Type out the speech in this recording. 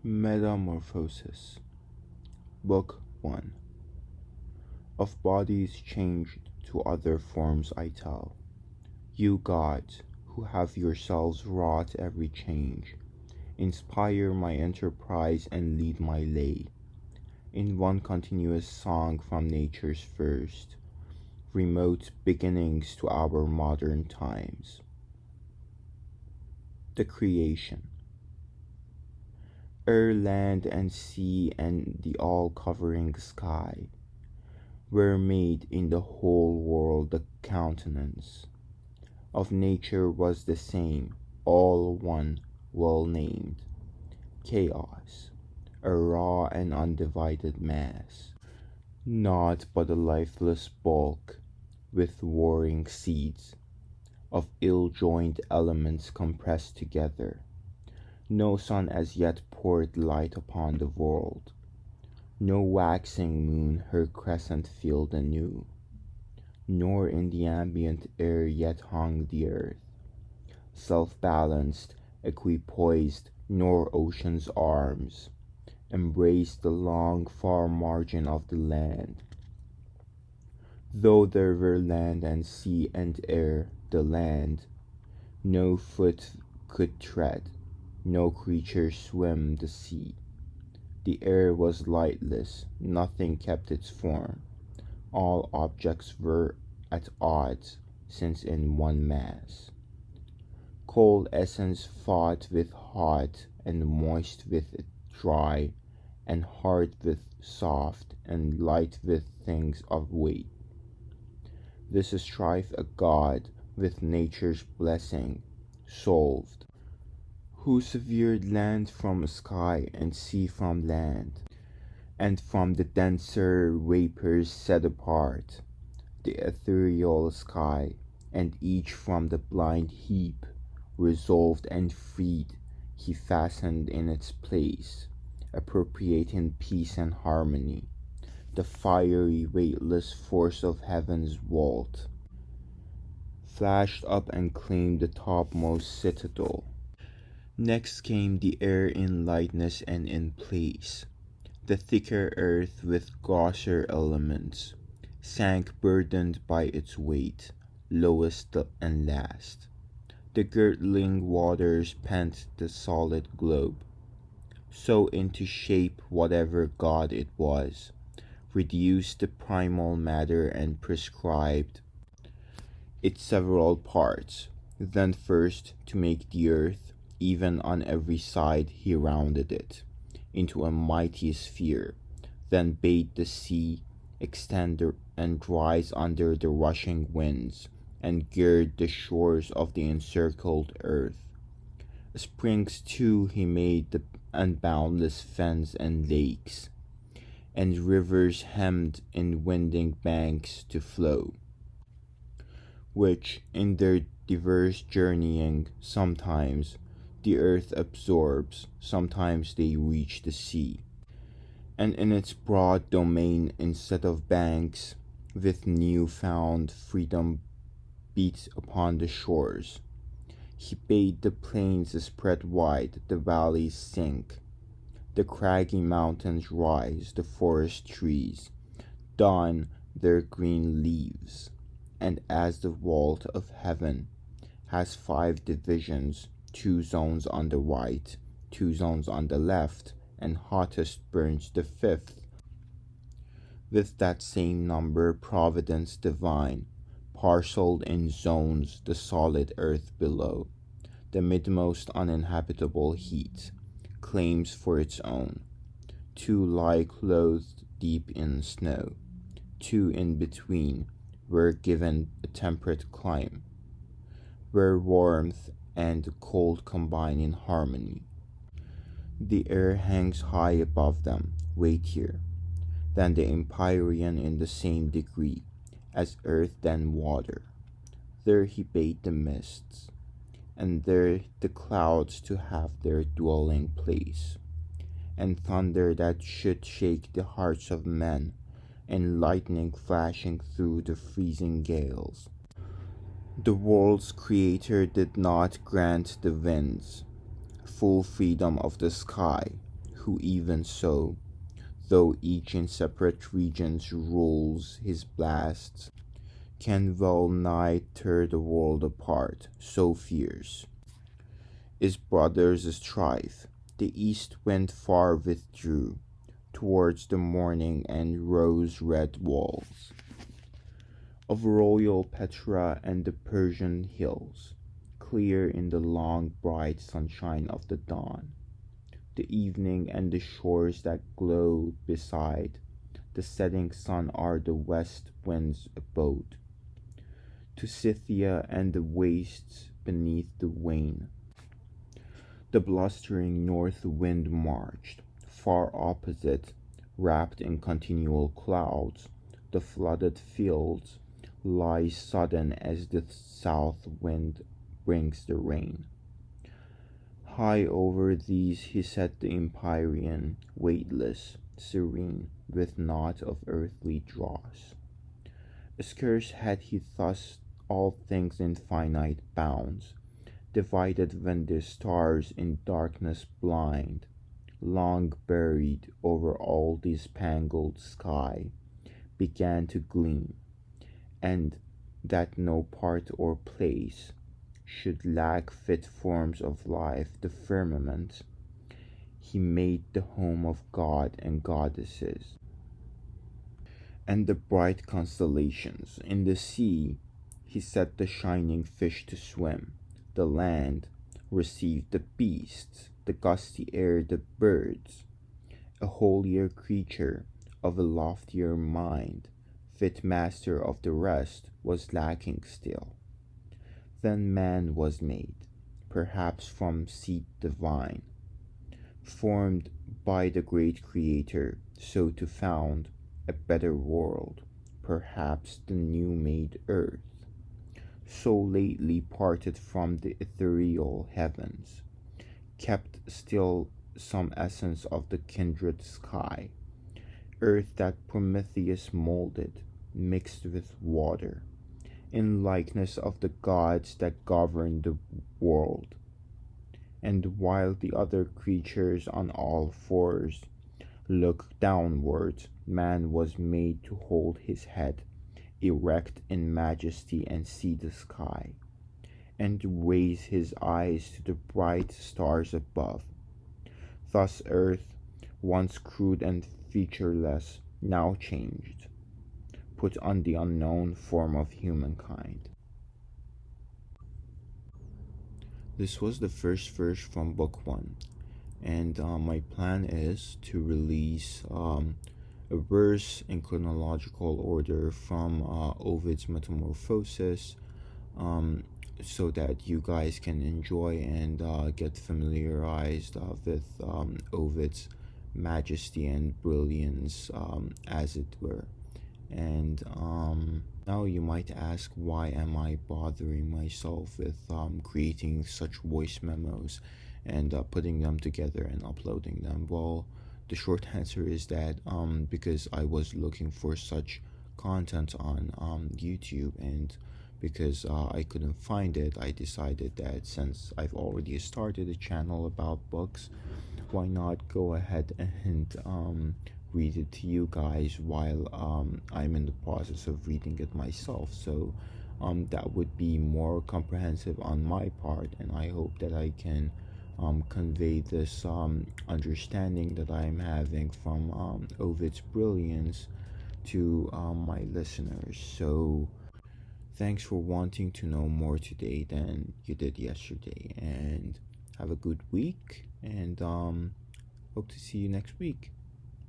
Metamorphoses, Book 1. Of bodies changed to other forms I tell, you gods, who have yourselves wrought every change, inspire my enterprise and lead my lay, in one continuous song from nature's first, remote beginnings to our modern times. The Creation. Ere land and sea and the all-covering sky were made in the whole world, the countenance of nature was the same, all one, well named, chaos, a raw and undivided mass, naught but a lifeless bulk with warring seeds of ill-joined elements compressed together. No sun as yet poured light upon the world, no waxing moon her crescent filled anew, nor in the ambient air yet hung the earth, self-balanced, equipoised, nor ocean's arms embraced the long far margin of the land. Though there were land and sea and air, the land no foot could tread, no creature swim the sea. The air was lightless, nothing kept its form. All objects were at odds, since in one mass. Cold essence fought with hot, and moist with dry, and hard with soft, and light with things of weight. This strife a god, with nature's blessing, solved, who severed land from sky and sea from land, and from the denser vapors set apart the ethereal sky, and each from the blind heap, resolved and freed, he fastened in its place, appropriating peace and harmony, the fiery weightless force of heaven's vault, flashed up and claimed the topmost citadel. Next came the air in lightness and in place. The thicker earth with grosser elements sank burdened by its weight, lowest and last. The girdling waters pent the solid globe, so into shape whatever god it was, reduced the primal matter and prescribed its several parts. Then first to make the earth, even on every side he rounded it into a mighty sphere, then bade the sea extend and rise under the rushing winds, and gird the shores of the encircled earth. Springs too he made the unboundless fens and lakes, and rivers hemmed in winding banks to flow, which in their diverse journeying sometimes the earth absorbs, sometimes they reach the sea, and in its broad domain instead of banks, with new-found freedom beat upon the shores. He bade the plains spread wide, the valleys sink, the craggy mountains rise, the forest trees don their green leaves, and as the vault of heaven has 5 divisions, 2 zones on the right, 2 zones on the left, and hottest burns the 5th. With that same number, providence divine parcelled in zones the solid earth below. The midmost uninhabitable heat claims for its own 2 lie clothed deep in snow, 2 in between were given a temperate clime, where warmth and cold combine in harmony. The air hangs high above them, weightier than the empyrean in the same degree as earth than water. There he bade the mists, and there the clouds to have their dwelling place, and thunder that should shake the hearts of men, and lightning flashing through the freezing gales. The world's creator did not grant the winds full freedom of the sky, who even so, though each in separate regions rules his blasts, can well nigh tear the world apart, so fierce is brothers' strife. The east wind far withdrew towards the morning and rose-red walls of royal Petra and the Persian hills, clear in the long bright sunshine of the dawn. The evening and the shores that glow beside the setting sun are the west wind's abode. To Scythia and the wastes beneath the wane, the blustering north wind marched. Far opposite, wrapped in continual clouds, the flooded fields lie sodden as the south wind brings the rain. High over these he set the empyrean, weightless, serene, with naught of earthly dross. Scarce had he thus all things in finite bounds, divided when the stars in darkness blind, long buried over all the spangled sky, began to gleam, and that no part or place should lack fit forms of life, the firmament he made the home of God and goddesses, and the bright constellations. In the sea he set the shining fish to swim, the land received the beasts, the gusty air the birds. A holier creature of a loftier mind, fit master of the rest, was lacking still. Then man was made, perhaps from seed divine, formed by the great Creator, so to found a better world, perhaps the new made earth, so lately parted from the ethereal heavens, kept still some essence of the kindred sky, earth that Prometheus molded, mixed with water, in likeness of the gods that govern the world. And while the other creatures on all fours look downwards, man was made to hold his head erect in majesty and see the sky, and raise his eyes to the bright stars above. Thus earth, once crude and featureless, now changed, put on the unknown form of humankind. This was the first verse from book 1, and my plan is to release a verse in chronological order from Ovid's Metamorphoses, so that you guys can enjoy and get familiarized with Ovid's majesty and brilliance, as it were. And now you might ask, why am I bothering myself with creating such voice memos and putting them together and uploading them? Well, the short answer is that because I was looking for such content on YouTube, and because I couldn't find it, I decided that since I've already started a channel about books, why not go ahead and read it to you guys while I'm in the process of reading it myself. So that would be more comprehensive on my part, and I hope that I can convey this understanding that I'm having from Ovid's brilliance to my listeners. So thanks for wanting to know more today than you did yesterday, and have a good week, and hope to see you next week.